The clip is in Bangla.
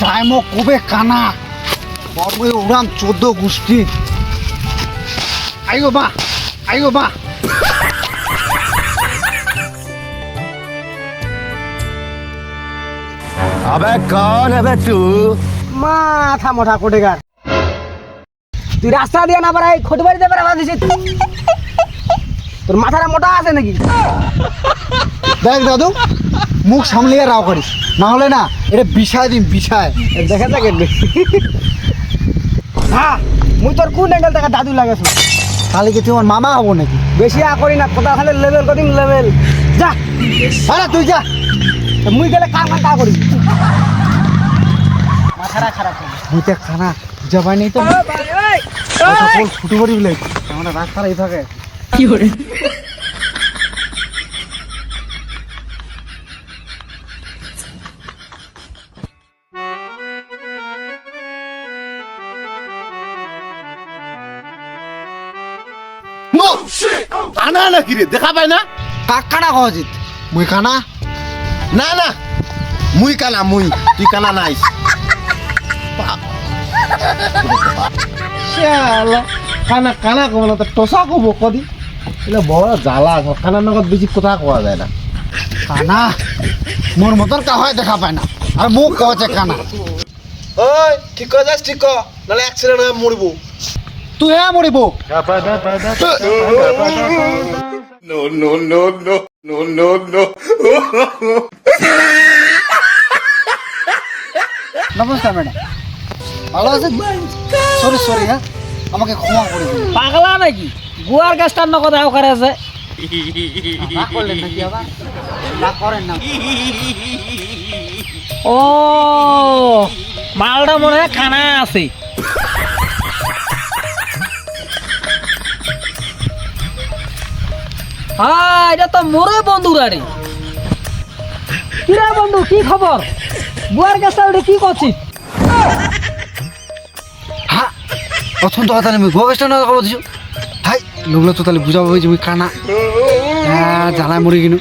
টাইম কবে কানা বড় উড়ান 14 গোষ্ঠী আইগো মা अबे कौन है बे तू? মাথা মোটা কোটেগার তুই রাস্তা দিয়ে না পারাই খোঁজ বাড়িতে বেড়া দিছিস তোর মাথাটা মোটা আছে নাকি? দেখ দাদু মুখ সামলিয়ে রাও করিস না হলে না এটা বিষায় দেখা যাক হ্যাঁ মুই তোর কোন অ্যাঙ্গেল থেকে দাদু লাগাছো তাহলে কি তুই আমার মামা হবো নাকি? বেশি করি না কথা খালি লেভেল কদিন লেভেল যা আরে তুই যা মুই গেলে কা করি মাথাটা খারাপ হবে মুইতে খানা খুঁজে পাইনি তো ফুটু করি বলে আমরা রাস্তার এই থাকে কি করে কানা নাকি রে দেখা পাই না? কাক কানা কজিত মুই কানা না না মুই কানা তুই কানা নাইস শালা কানা কব না তো টসা কব কদি এলা বড় জ্বালা কানার লগত বেশি কথা কোয়া যায় না কানা মোর মতন কা হয় দেখা পায় না আর মুখ কছে কানা ওই ঠিক করে যাস ঠিক কর নালে অ্যাক্সিডেন্ট হয়ে মরবো তুই হ্যাঁ মরিব No. নমস্কার ম্যাডাম ভালো আছেন সরি হ্যাঁ আমাকে ক্ষমা করে দিন পাগলা নাকি গুয়ার গাছটার ন কথা ওখানে আছে না করলেন নাকি আবার না করেন না ও মালটা মনে হয় খানা আছে হ্যাঁ এটা তো মোরে বন্ধুরা রে কিরে বন্ধু কি খবর বুয়ার গাছটা ওটা কি করছিস হ্যাঁ প্রথম তো কথা আমি গোবেশটা না খবর দিছো হাই লোকগুলো তো তাহলে বুঝাবো যে মুই কানা হ্যাঁ জ্বালায় মরে কিনু